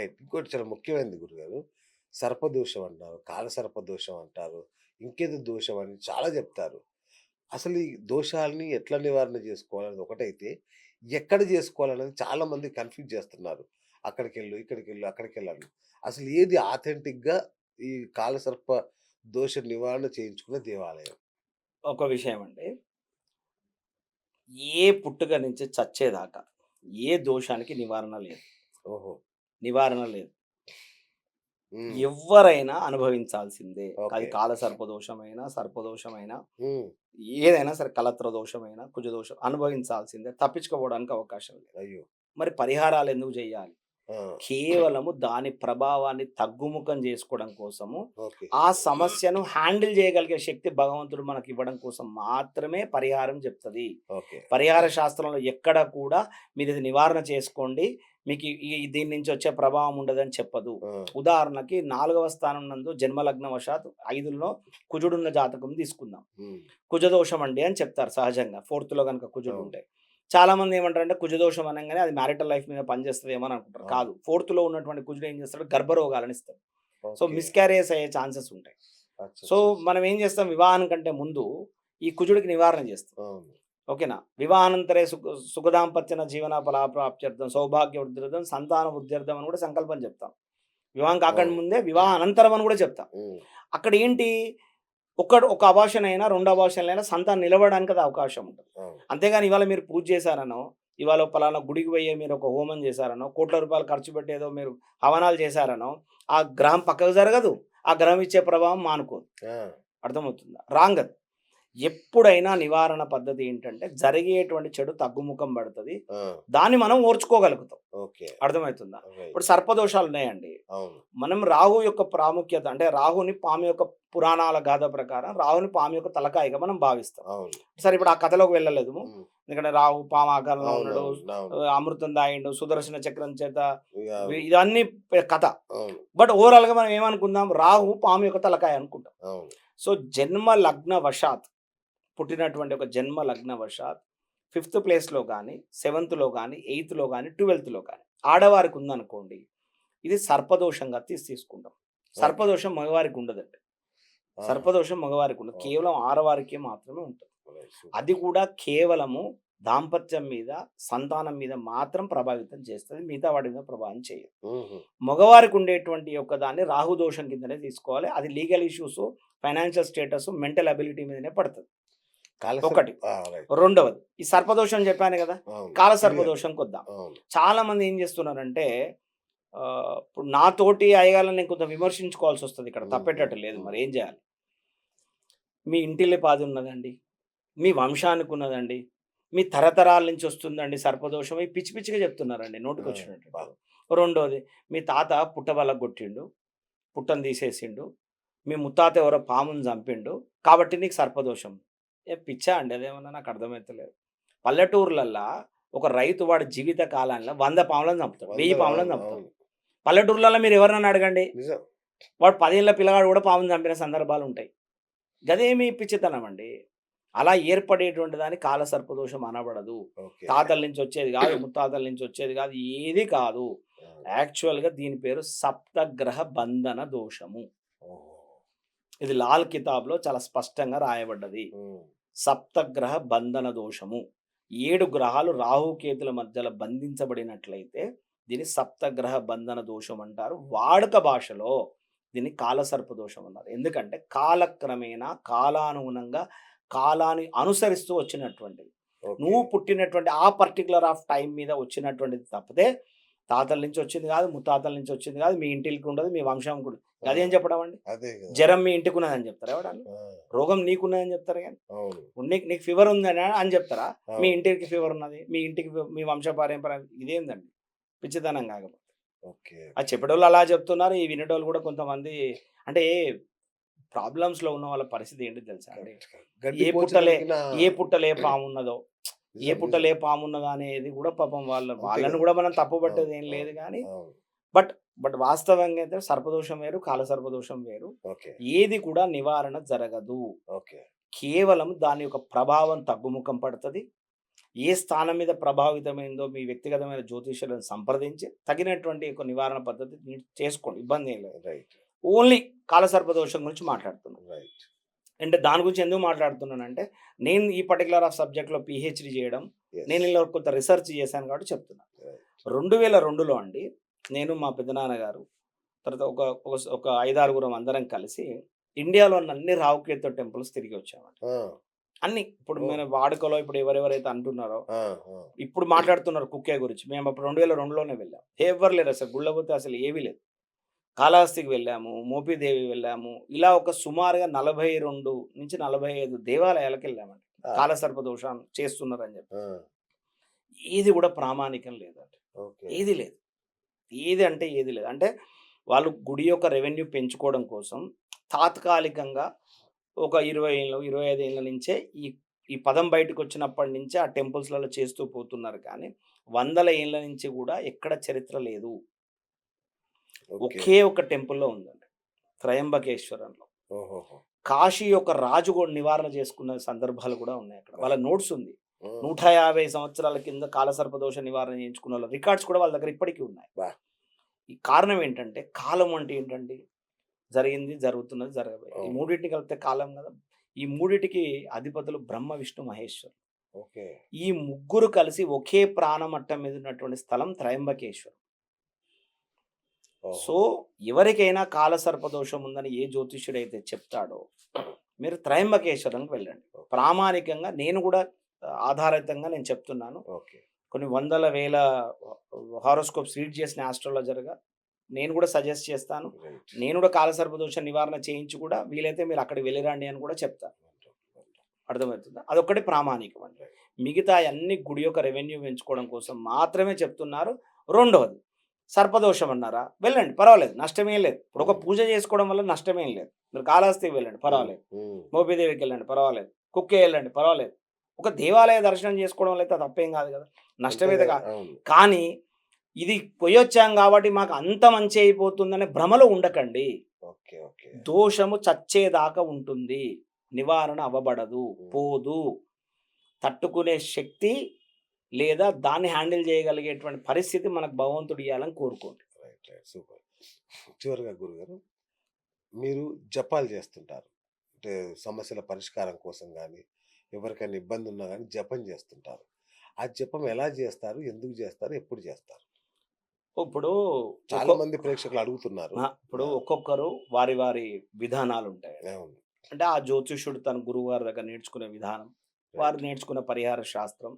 Right. ఇంకోటి చాలా ముఖ్యమైనది గురుగారు. సర్పదోషం అంటారు. కాల సర్పదోషం అంటారు. ఇంకేదో దోషం అని చాలా చెప్తారు. అసలు ఈ దోషాల్ని ఎట్లా నివారణ చేసుకోవాలనేది ఒకటైతే, ఎక్కడ చేసుకోవాలనేది చాలా మంది కన్‌ఫ్యూజ్ చేస్తున్నారు. అక్కడికెళ్ళు, ఇక్కడికెళ్ళు, అక్కడికెళ్ళని. అసలు ఏది ఆథెంటిక్‌గా ఈ కాలసర్ప దోష నివారణ చేయించుకునే దేవాలయం? ఒక విషయం అండి. ఏ పుట్టుక నుంచి చచ్చేదాకా ఏ దోషానికి నివారణ లేదు. ఓహో! నివారణ లేదు. హ్మ్. ఎవ్వరైనా అనుభవించాల్సిందే. అది ఓకే. కాలసర్పదోషమైనా, సర్పదోషమైనా, హ్మ్. ఏదైనా సరే కలత్ర దోషమైనా, కుజదోషం అనుభవించాల్సిందే. తప్పించుకోవడానికి అవకాశం లేదు. అయ్యో! మరి పరిహారాలు ఎందుకు జేయాలి? ఆ! కేవలము దాని ప్రభావాన్ని తగ్గుముఖం జేసుకోవడం కోసము, ఓకే. ఆ సమస్యను హ్యాండిల్ జేయగలిగే శక్తి భగవంతుడు మనకివ్వడం కోసం మాత్రమే పరిహారం చెప్తది. ఓకే. పరిహార శాస్త్రంలో ఎక్కడ కూడా మీరిది నివారణ చేసుకోండి. మీకు దీని నుంచి వచ్చే ప్రభావం ఉండదని చెప్పదు. ఆ! ఉదాహరణకి 4వ స్థానం నందు జన్మలగ్నవశాత్ 5లో కుజుడున్న జాతకం తీసుకుందాం. హ్మ్. కుజదోషం అండి అని చెప్తారు సహజంగా. ఫోర్త్‌లో గనుక అవును. కుజుడుంటే. చాలామంది ఏమంటారంటే కుజదోషం అనంగానే అది మ్యారిటల్ లైఫ్ మీద పనిచేస్తదేమో అని అనుకుంటారు. అవును. కాదు. ఫోర్త్‌లో ఉన్నటువంటి కుజుడు ఏం చేస్తాడు గర్భరోగాలను ఇస్తాడు. So, okay. మిస్‌క్యారేజ్ అయ్యే ఛాన్సెస్ ఉంటాయి. సో, అచ్చచ్చచ్చ! మనం ఏం చేస్తాం వివాహం కంటే ముందు ఈ కుజుడికి నివారణ చేస్తాం. అవును. ఓకేనా? వివాహానంతరే సుఖదాంపత్యన జీవన ఫలాప్రాప్త్యర్థం, సౌభాగ్య వృద్ధ్యర్థం, సంతాన వృద్ధ్యర్థం అని కూడా సంకల్పం చెప్తాం. వివాహం కాకంటే అవును. ముందే వివాహ అనంతరం అని కూడా చెప్తాం. హ్మ్. అక్కడ ఏంటి ఒక అబార్షన్ అయినా, 2 అబార్షన్‌లైనా సంతానం నిలవడానికి అది అవకాశం ఉంటది. అవును. అంతేగాని ఇవాళ మీరు పూజ చేశారనో, ఇవాళ పలానా గుడికి పోయి మీరు ఒక హోమం చేశారనో, కోట్ల రూపాయలు ఖర్చు పెట్టి ఏదో మీరు హవనాలు చేశారనో, ఆ గ్రహం పక్కకు జరగదు. ఆ గ్రహం ఇచ్చే ప్రభావం మానుకోదు. ఆ! అర్థమవుతుందా? రాంగ్ అది. ఎప్పుడైనా నివారణ పద్ధతి ఏంటంటే, జరిగేటువంటి చెడు తగ్గుముఖం పడతది. ఆ! దాన్ని మనం ఓర్చుకోగలుగుతాం. ఓకే. అర్థమవుతుందా? ఇప్పుడు రైట్. సర్పదోషాలున్నాయండి. అవును. మనం రాహు యొక్క ప్రాముఖ్యత అంటే రాహుని పాము యొక్క పురాణాల గాథ ప్రకారం రాహుని పాము యొక్క తలకాయగా మనం భావిస్తాం. అవును. సరే ఇప్పుడు ఆ కథలోకి వెళ్ళలేదుము. హ్మ్. ఎందుకంటే రాహు పాము ఆకారంలో ఉన్నాడు. అవునవును. అవును. అమృతం తాగిండు. సుదర్శన చక్రం చేత ఇగ అవును. ఇదన్నీ కథ. అవును. బట్ ఓవరాల్‌గా మనం ఏమనుకుందాం? రాహు పాము యొక్క తలకాయ అనుకుంటాం. అవును. సో, జన్మ లగ్న వశాత్ పుట్టినటువంటి ఒక జన్మ లగ్న వశాత్ ఫిఫ్త్ ప్లేస్‌లో గాని, సెవెంత్‌లో గాని, ఎయిత్‌లో గాని, 12థ్‌లో గాని ఆడవారికి ఉందనుకోండి. ఇది సర్పదోషంగా తీసుకుంటాం. ఓకే. సర్పదోషం మగవారికి ఉండదండి. ఆహా! సర్పదోషం మగవారికి ఉండదు. ఓకే. కేవలం ఆడవారికే మాత్రమే ఉంటది. రైట్. అది సూపర్. కూడా కేవలము దాంపత్యం మీద, సంతానం మీద మాత్రం ప్రభావితం చేస్తది. మిగతా వాటి మీద ప్రభావం చేయదు. హుహు. మగవారికి ఉండేటువంటి యొక్క దాన్ని రాహు దోషం కిందనే తీసుకోవాలి. అది legal issues, financial status, mental ability మీదనే పడతది. కాలసర్ప ఒకటి. ఆ! రైట్. రెండవది ఈ సర్పదోషం చెప్పాను గదా! అవును. కాల క్లియర్. సర్పదోషంకొద్దాం. అవును. చాలామంది ఏం చేస్తున్నారంటే ఇప్పుడు నాతోటి అయ్యగాళ్ళని నేను కొంచెం విమర్శించుకోవాల్సొస్తది ఇక్కడ. హ్మ్. హ్మ్. తప్పేటట్టు లేదు. హ్మ్. మరి ఏం జేయాలి? మీ ఇంటిల్లిపాది ఉన్నదండి. మీ వంశానికి ఉన్నదండి. మీ తరతరాల నుంచి వస్తుందండి సర్పదోషం. ఈ పిచ్చి పిచ్చిగా చెప్తున్నారండి ఆ! అబ్బా! నోటికొచ్చినట్టు. రెండోది మీ తాత పుట్ట పగలగొట్టిండు. పుట్టను తీసేసిండు. మీ ముత్తాత ఎవరో పాముని చంపిండు. కాబట్టి నీకు సర్పదోషం. పిచ్చా అండి అదేమన్నా నాకు అర్థమైతలేదు. పల్లెటూర్లల్లా ఒక రైతు వాడి జీవిత కాలంలో 100 పాములను చంపుతాడు. 1000 వందలు పాములను అవును. చంపుతాడు. అవును. పల్లెటూర్లలో మీరు ఎవరినైనా అడగండి. నిజం. వాడు 10 ఏళ్ల పిల్లగాడు కూడా పాముని చంపిన సందర్భాలుంటాయి. గదేమి పిచ్చితనమండి. అలా ఏర్పడేటువంటి దాన్ని కాలసర్పదోషం అనబడదు. ఓకే. తాతల నుంచి వచ్చేది గాదు. ముత్తాతల నుంచి వచ్చేది గాదు. ఏది కాదు. అవును. యాక్చువల్‌గా దీని పేరు సప్తగ్రహ బంధన దోషము. ఓహో! ఇది లాల్ కితాబ్‌లో చాలా స్పష్టంగా రాయబడ్డది. హ్మ్. సప్తగ్రహ బంధన దోషము. 7 గ్రహాలు రాహుకేతుల మధ్యలో బంధించబడినట్లయితే దీన్ని సప్తగ్రహ బంధన దోషం అంటారు. వాడుక భాషలో దీన్ని కాలసర్ప దోషం అన్నారు. ఎందుకంటే కాలక్రమేణా కాలానుగుణంగా కాలాన్ని అనుసరిస్తూ వచ్చినటువంటిది. ఓకే. నువ్వు పుట్టినటువంటి ఆ పర్టిక్యులర్ ఆఫ్ టైమ్ మీద వచ్చినటువంటిది తప్పితే తాతల నుంచి వచ్చింది కాదు, ముత్తాతల నుంచి వచ్చింది కాదు, మీ ఇంటికి ఉండదు, మీ వంశంకి ఉండదు. ఆ! అదేం చెప్పడం అండి? అదే గదా! జ్వరం మీ ఇంటికున్నదని చెప్తారా ఎవడన్నా? ఆ! రోగం నీకున్నదని చెప్తారు గానీ, అవును. నీకు నీకు ఫీవర్ ఉందని అని చెప్తారా? మీ అవును. ఇంటికి ఫీవర్ ఉన్నది. మీ ఇంటికి మీ వంశపారంపర్యం ఇదేందండి? పిచ్చితనం కాకపోతే. ఓకే. అది ఓకే. చెప్పేటోళ్ళు అలా చెప్తున్నారు. ఈ వినేటోళ్ళు కూడా కొంతమంది అంటే ప్రాబ్లమ్స్‌లో ఉన్న వాళ్ళ పరిస్థితి ఏంటో తెలుసా అండి? కరెక్ట్. కరెక్ట్. గడ్డి ఏ పోచ పుట్టలే దొరికినా ఏ పుట్టలో ఏ పామున్నదో, ఏ నిజం. నిజం. పుట్టలో ఏ పామున్నదో అనేది కూడా పాపం అంతే వాళ్ళని గదా! కూడా మనం తప్పు అవును. పట్టేది ఏం లేదు అవును. గానీ, అవును. బట్ బట్ వాస్తవంగా అయితే సర్పదోషం వేరు, కాల సర్పదోషం వేరు. ఓకే. ఏది కూడా నివారణ జరగదు. ఓకే. కేవలం దాని యొక్క ప్రభావం తగ్గుముఖం పడతది. ఏ స్థానం మీద ప్రభావితమైందో మీ వ్యక్తిగతమైన జ్యోతిష్యులను సంప్రదించి తగినటువంటి ఒక నివారణ పద్ధతి మీరు చేసుకోండి. ఇబ్బంది ఏం లేదు. రైట్. ఓన్లీ కాలసర్ప దోషం గురించి మాట్లాడుతున్నాను. రైట్. అంటే దాని గురించి ఎందుకు మాట్లాడుతున్నానంటే, నేను ఈ పర్టిక్యులర్ ఆఫ్ సబ్జెక్ట్‌లో పీహెచ్‌డీ చేయడం, నేను యెస్. ఇలా కొంత రిసర్చ్ చేశాను కాబట్టి చెప్తున్నా. రైట్. 2002లో అండి, నేను మా పెద్దనాన్నగారు తర్వాత ఒక 5, 6గురం అందరం కలిసి ఇండియాలో ఉన్న అన్ని రావుకేతు టెంపుల్స్ తిరిగి వచ్చామండి. ఆ! అన్ని. ఇప్పుడు ఓహ్! మన వాడుకలో ఇప్పుడు ఎవరెవరైతే అంటున్నారో, ఆ! ఆ! ఇప్పుడు మాట్లాడుతున్నారు కుక్కే గురించి. మేము అప్పుడు 2002లోనే వెళ్ళాం. ఎవ్వరు లేరు అసలు. గుళ్ళ పోతే అసలు ఏమీ లేదు. కాళహస్తికి వెళ్ళాము, మోపిదేవి వెళ్ళాము. ఇలా ఒక సుమారుగా 42-45 దేవాలయాలకెళ్ళామండి. ఆ! కాలసర్ప దోషం చేస్తున్నారని చెప్పి. ఆ! ఏది కూడా ప్రామాణికం లేదండి. ఓకే. ఏది లేదు. ఏది అంటే ఏది లేదు. అంటే వాళ్ళు గుడి యొక్క రెవెన్యూ పెంచుకోవడం కోసం తాత్కాలికంగా ఒక 20 ఏళ్ళు, 25 ఏళ్ల నుంచే ఈ ఈ పదం బయటకొచ్చినప్పటి నుంచే ఆ టెంపుల్స్‌లలో చేస్తూ పోతున్నారు కానీ, వందల ఏళ్ల నుంచి కూడా ఎక్కడ చరిత్ర లేదు. ఓకే. ఒకే ఒక టెంపుల్‌లో ఉందండి. త్రయంబకేశ్వరంలో. ఓహోహో! కాశీ యొక్క రాజు కూడా నివారణ చేసుకున్న సందర్భాలు కూడా ఉన్నాయి అక్కడ. వాళ్ళ రైట్. నోట్స్ ఉంది. ఆ! 150 సంవత్సరాల కింద కాలసర్ప దోష నివారణ చేయించుకున్న వాళ్ళ రికార్డ్స్ కూడా వాళ్ళ దగ్గర ఇప్పటికి ఉన్నాయి. అబ్బా! ఈ కారణం ఏంటంటే, కాలం అంటే ఏంటండి? జరిగింది, జరుగుతున్నది, జరగబోయేది. ఈ అవును. మూడిటిని కలిపితే కాలం కదా! ఈ మూడిటికి అధిపతులు బ్రహ్మ, విష్ణు, మహేశ్వరులు. ఓకే. ఈ ముగ్గురు కలిసి ఒకే ప్రాణమట్టం మీద ఉన్నటువంటి స్థలం త్రయంబకేశ్వరం. ఓహో! సో, ఎవరికైనా కాలసర్ప దోషం ఉందని ఏ జ్యోతిష్యుడైతే చెప్తాడో, మీరు త్రయంబకేశ్వరంకి వెళ్ళండి. ఓకే. ప్రామాణికంగా నేను కూడా ఆధారితంగా నేను చెప్తున్నాను. ఓకే. కొన్ని వందల, వేల హారోస్కోప్స్ రీడ్ చేసిన ఆస్ట్రాలజర్‌గా నేను కూడా సజెస్ట్ చేస్తాను. రైట్. నేను కూడా కాలసర్ప దోష నివారణ చేయించి కూడా వీలైతే మీరు అక్కడికి వెళ్ళిరండి అని కూడా చెప్తాను. అర్థమవుతుందా? అదొక్కటే ప్రామాణికం అండి. రైట్. మిగతా అన్ని గుడి యొక్క రెవెన్యూ పెంచుకోవడం కోసం మాత్రమే చెప్తున్నారు. రెండోది సర్పదోషం అన్నారా? వెళ్ళండి పర్వాలేదు. నష్టమేం లేదు. ఇప్పుడు ఒక పూజ చేసుకోవడం వల్ల నష్టమేం లేదు. మీరు కాళహస్తికి వెళ్ళండి హ్మ్. పర్వాలేదు. హ్మ్. మోపిదేవికి వెళ్ళండి పర్వాలేదు. కుక్కే వెళ్ళండి పర్వాలేదు. ఒక దేవాలయ దర్శనం చేసుకోవడం వల్ల అయితే తప్పేం కాదు కదా! అంతే నష్టమైతే కదా! కాదు. అవును. కానీ ఇది పొయ్యొచ్చాం కాబట్టి మాకు అంత మంచి అయిపోతుందనే భ్రమలో ఉండకండి. ఓకే. ఓకే. దోషము చచ్చేదాకా ఉంటుంది. నివారణ అవ్వబడదు. హ్మ్. పోదు. తట్టుకునే శక్తి లేదా దాన్ని హ్యాండిల్ చేయగలిగేటువంటి పరిస్థితి మనకు భగవంతుడు ఇయ్యాలని కోరుకోండి. రైట్. రైట్. సూపర్. చివరగా గురుగారు, మీరు జపాలు చేస్తుంటారు. అంటే సమస్యల పరిష్కారం కోసం గాని, ఎవరికైనా ఇబ్బంది ఉన్నా గాని జపం చేస్తుంటారు. ఆ జపం ఎలా చేస్తారు? ఎందుకు చేస్తారు? ఎప్పుడు చేస్తారు? ఇప్పుడు చాలా మంది ప్రేక్షకులు అడుగుతున్నారు. ఇప్పుడు ఆ! ఒక్కొక్కరు వారి వారి విధానాలుంటాయి. అవును. అంటే ఆ జ్యోతిష్యుడు తన గురువుగారి దగ్గర నేర్చుకునే విధానం, వారు రైట్. నేర్చుకున్న పరిహార శాస్త్రం,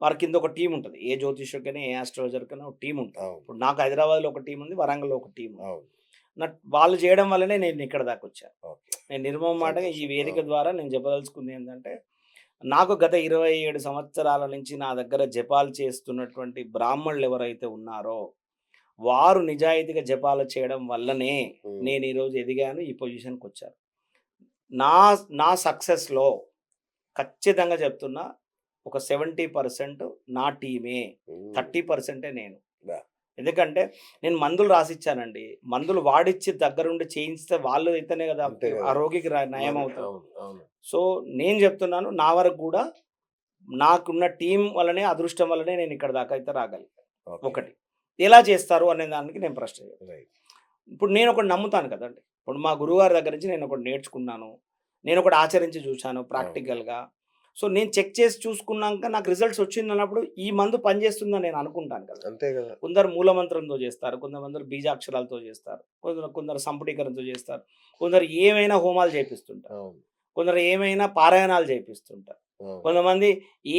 వారి కింద ఒక టీమ్ ఉంటది. ఏ జ్యోతిష్యుడికైనా, ఏ ఆస్ట్రాలజర్‌కైనా ఒక టీమ్ ఉంటది. అవును. ఇప్పుడు నాకు హైదరాబాద్‌లో ఒక టీమ్ ఉంది. వరంగల్‌లో ఒక టీమ్ ఉంది. అవును. వాళ్ళు చేయడం వల్లనే నేను ఇక్కడి దాకొచ్చాను. ఓకే. నేను నిర్మమాటంగా ఈ సంతోషం. వేదిక ఆ! ద్వారా నేను చెప్పదలుచుకుంది ఏందంటే, నాకు గత 27 సంవత్సరాల నుంచి నా దగ్గర జపాలు చేస్తున్నటువంటి బ్రాహ్మణులు ఎవరైతే ఉన్నారో, వారు నిజాయితీగా జపాలు చేయడం వల్లనే హ్మ్. నేను ఈరోజు ఎదిగాను. ఈ పొజిషన్‌కొచ్చాను. నా నా సక్సెస్‌లో ఖచ్చితంగా చెప్తున్నా ఒక 70% నా టీమే. హ్మ్. 30% నేను. యాహ్! ఎందుకంటే నేను మందులు రాసిచ్చానండి. మందులు వాడిచ్చి దగ్గరుండి చేయిస్తే వాళ్ళు అయితేనే కదా అంతే ఆ కదా! రోగికి నయం మరి అవుతది. అవును. అవును. సో, నేను చెప్తున్నాను నా వరకు గూడా నాకున్న టీమ్ వల్లనే, అదృష్టం వల్లనే నేను ఇక్కడి దాకా అయితే రాగలిగాను. ఓకే. ఒకటి. ఎలా చేస్తారు అనే దానికి నేను ప్రశ్న చేస్తాను. రైట్. ఇప్పుడు నేనొకటి నమ్ముతాను కదండీ! ఇప్పుడు మా గురువుగారి దగ్గర నుంచి నేనొకటి నేర్చుకున్నాను. నేనొకటి ఆచరించి చూశాను అవును. ప్రాక్టికల్‌గా. సో, నేను చెక్ చేసి చూసుకున్నాక నాకు రిజల్ట్స్ వచ్చిందన్నప్పుడు ఈ మందు పనిచేస్తుందని నేను అనుకుంటాను కదా! అంతే కదా! కొందరు మూలమంత్రంతో చేస్తారు. కొంతమంది బీజాక్షరాలతో చేస్తారు. కొందరు సంపుటీకరణతో చేస్తారు. కొందరు ఏమైనా హోమాలు చేపిస్తుంటారు. అవును. కొందరు ఏమైనా పారాయణాలు చేపిస్తుంటారు. అవును. కొంతమంది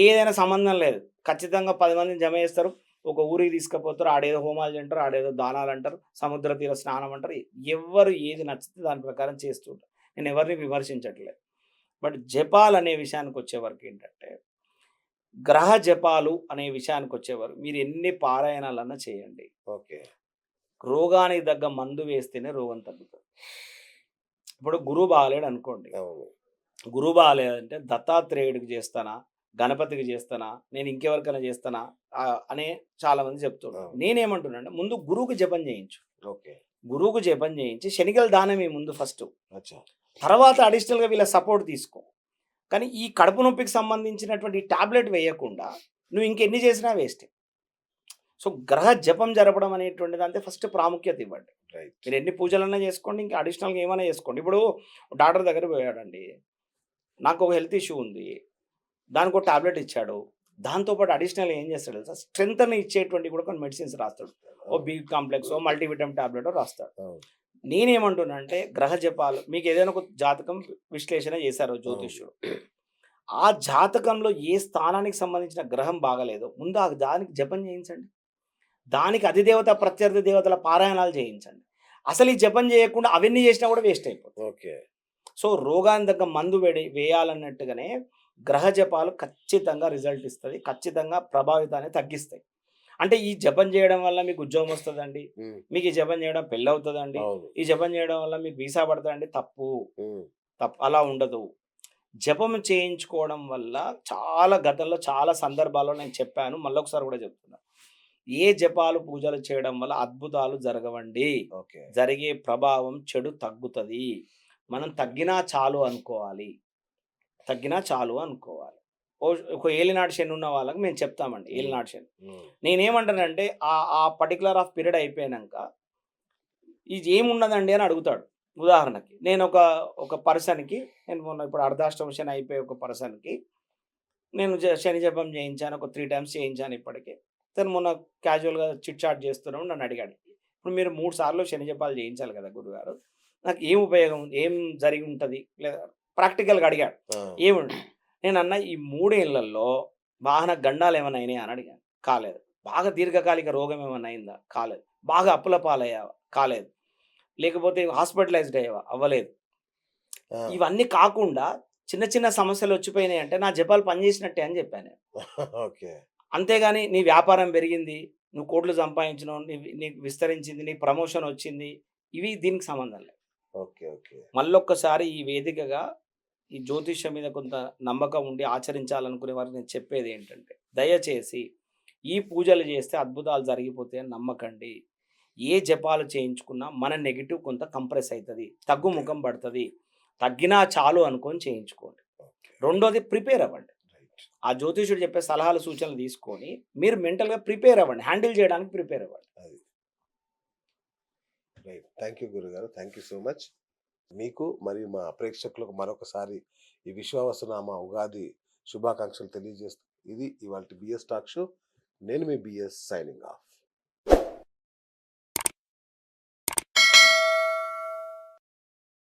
ఏదైనా సంబంధం లేదు. ఖచ్చితంగా 10 మందిని జమ చేస్తారు. ఒక ఊరికి తీసుకపోతారు. ఆడేదో హోమాలు అంటారు. ఆడేదో దానాలంటారు. సముద్ర తీర స్నానం అంటారు. ఎవ్వరు ఏది నచ్చితే దాని ప్రకారం చేస్తూ ఉంటారు. నేను ఎవరిని విమర్శించట్లేదు. బట్ జపాలనే విషయానికొచ్చేవరకు ఏంటంటే, గ్రహ జపాలు అనే విషయానికొచ్చేవరకు మీరు ఎన్ని పారాయణాలన్నా చేయండి. ఓకే. రోగానికి తగ్గ మందు వేస్తేనే రోగం తగ్గుతది. ఇప్పుడు గురువు బాగాలేడనుకోండి. అవును. గురువు బాగాలేదంటే దత్తాత్రేయుడికి చేస్తానా? గణపతికి చేస్తానా? నేను ఇంకెవరికైనా చేస్తానా? అనే చాలామంది చెప్తుంటారు. అవును. నేనేమంటున్నానంటే ముందు గురువుకి జపం చేయించు. ఓకే. గురువుకి జపం చేయించి శనిగల దానం ఇయ్యి ముందు ఫస్టు. అచ్చా! తర్వాత అడిషనల్‌గా వీళ్ళ సపోర్ట్ తీసుకో. కానీ ఈ కడుపు నొప్పికి సంబంధించినటువంటి టాబ్లెట్ వేయకుండా నువ్వు ఇంకెన్ని చేసినా వేస్టే. సో, గ్రహ జపం జరపడం అనేటువంటిది అంటే ఫస్ట్ ప్రాముఖ్యత ఇవ్వండి. రైట్. మీరు ఎన్ని పూజలన్నా చేసుకోండి. ఇంకా అడిషనల్‌గా ఏమైనా చేసుకోండి. ఇప్పుడు డాక్టర్ దగ్గరికి పోయాడండి. నాకు ఒక హెల్త్ ఇష్యూ ఉంది. దానికో టాబ్లెట్ ఇచ్చాడు. దాంతో పాటు అడిషనల్‌గా ఏం చేస్తాడు తెలుసా? స్ట్రెంగ్త్‌ని ఇచ్చేటువంటివి కూడా కొన్ని మెడిసిన్స్ రాస్తాడు. ఓ బి కాంప్లెక్సో, మల్టీవిటమిన్ టాబ్లెటో రాస్తాడు. అవును. నేనేమంటున్నా అంటే గ్రహ జపాలు మీకు ఏదైనా ఒక జాతకం విశ్లేషణ చేశారు అవును. జ్యోతిష్యుడు. ఆ జాతకంలో ఏ స్థానానికి సంబంధించిన గ్రహం బాగాలేదో ముందు ఆ దానికి జపం చేయించండి. దానికి అధిదేవత, ప్రత్యర్థి దేవతల పారాయణాలు చేయించండి. అసలు ఈ జపం చేయకుండా అవన్నీ చేసినా కూడా వేస్ట్ అయిపోతుంది. ఓకే. సో, రోగానికి తగ్గ మందు వేయాలన్నట్టుగానే గ్రహ జపాలు ఖచ్చితంగా రిజల్ట్ ఇస్తది. ఖచ్చితంగా ప్రభావితాన్ని తగ్గిస్తాయి. అంటే ఈ జపం చేయడం వల్ల మీకు ఉద్యోగం వస్తదండి. హ్మ్. మీకు ఈ జపం చేయడం పెళ్లవుతదండి. అవును. ఈ జపం చేయడం వల్ల మీకు వీసా పడతదండి. తప్పు. హ్మ్. అలా ఉండదు. జపం చేయించుకోవడం వల్ల గతంలో చాలా సందర్భాల్లో నేను చెప్పాను. మళ్ళొకసారి కూడా చెప్తున్నా. ఏ జపాలు, పూజలు చేయడం వల్ల అద్భుతాలు జరగవండి. ఓకే. జరిగే ప్రభావం చెడు తగ్గుతది. మనం తగ్గినా చాలు అనుకోవాలి. తగ్గినా చాలు అనుకోవాలి. ఒక ఏలినాటి శని ఉన్న వాళ్ళకి మేము చెప్తామండి. హ్మ్. ఏలినాటి శని. హ్మ్. నేనేమంటానంటే ఆ పర్టిక్యులర్ పీరియడ్ అయిపోయినంక ఇది ఏమున్నదండి అని అడుగుతాడు. ఉదాహరణకి ఒక పర్సన్‌కి నేను మొన్న ఇప్పుడు అర్ధాష్టమ శని అయిపోయి ఒక పర్సన్‌కి నేను శని జపం చేయించాను. ఒక 3 టైమ్స్ చేయించాను ఇప్పటికి. తను మొన్న క్యాజువల్‌గా చిట్ చాట్ చేస్తున్నాం నన్ను అడిగాడు. ఇప్పుడు మీరు 3 సార్లు శని జపాలు చేయించాలి కదా గురుగారు. నాకు ఏం ఉపయోగం? ఏం జరిగి ఉంటది? లేదా ప్రాక్టికల్‌గా అడిగాడు. ఆ! ఏముంది? నేనన్నా ఈ 3 ఏళ్లలో వాహన గండాలు ఏమైనా అయినాయా అని అడిగాను. కాలేదు. బాగా దీర్ఘకాలిక రోగం ఏమన్నా అయిందా? కాలేదు. బాగా అప్పుల పాలయ్యావా? కాలేదు. లేకపోతే హాస్పిటలైజ్డ్ అయ్యావా? అవ్వలేదు. ఆ! ఇవన్నీ కాకుండా చిన్న చిన్న సమస్యలు వచ్చిపోయినాయంటే నా జపాలు పనిచేసినట్టే అని చెప్పాను నేను. ఓకే. అంతేగాని నీ వ్యాపారం పెరిగింది, నువ్వు కోట్లు సంపాదించినావు, నీకు విస్తరించింది, నీకు ప్రమోషన్ వచ్చింది. ఇవి దీనికి సంబంధం లేదు. ఓకే. ఓకే. మళ్ళొక్కసారి ఈ వేదికగా ఈ జ్యోతిష్యం మీద కొంత నమ్మకం ఉండి ఆచరించాలనుకునే వారికి నేను చెప్పేదేంటంటే, దయచేసి ఈ పూజలు చేస్తే అద్భుతాలు జరిగిపోతాయని నమ్మకండి. ఏ జపాలు చేయించుకున్నా మన నెగెటివ్ కొంత కంప్రెస్ అయితది. ఓకే. తగ్గుముఖం పడతది. తగ్గినా చాలు అనుకోని చేయించుకోండి. ఓకే. రెండోది ప్రిపేర్ అవ్వండి. రైట్. ఆ జ్యోతిష్యుడు చెప్పే సలహాలు, సూచనలు తీసుకొని మీరు మెంటల్‌గా ప్రిపేర్ అవ్వండి. హ్యాండిల్ చేయడానికి ప్రిపేర్ అవ్వండి. అది. రైట్. థాంక్ యూ గురుగారు. Thank you so much. మీకు మరియు మా ప్రేక్షకులకు మరొకసారి ఈ విశ్వావసునామ ఉగాది శుభాకాంక్షలు తెలియజేస్తూ ఇది ఇవాల్టి బిఎస్ టాక్ షో. నేను మీ బిఎస్ సైనింగ్ ఆఫ్.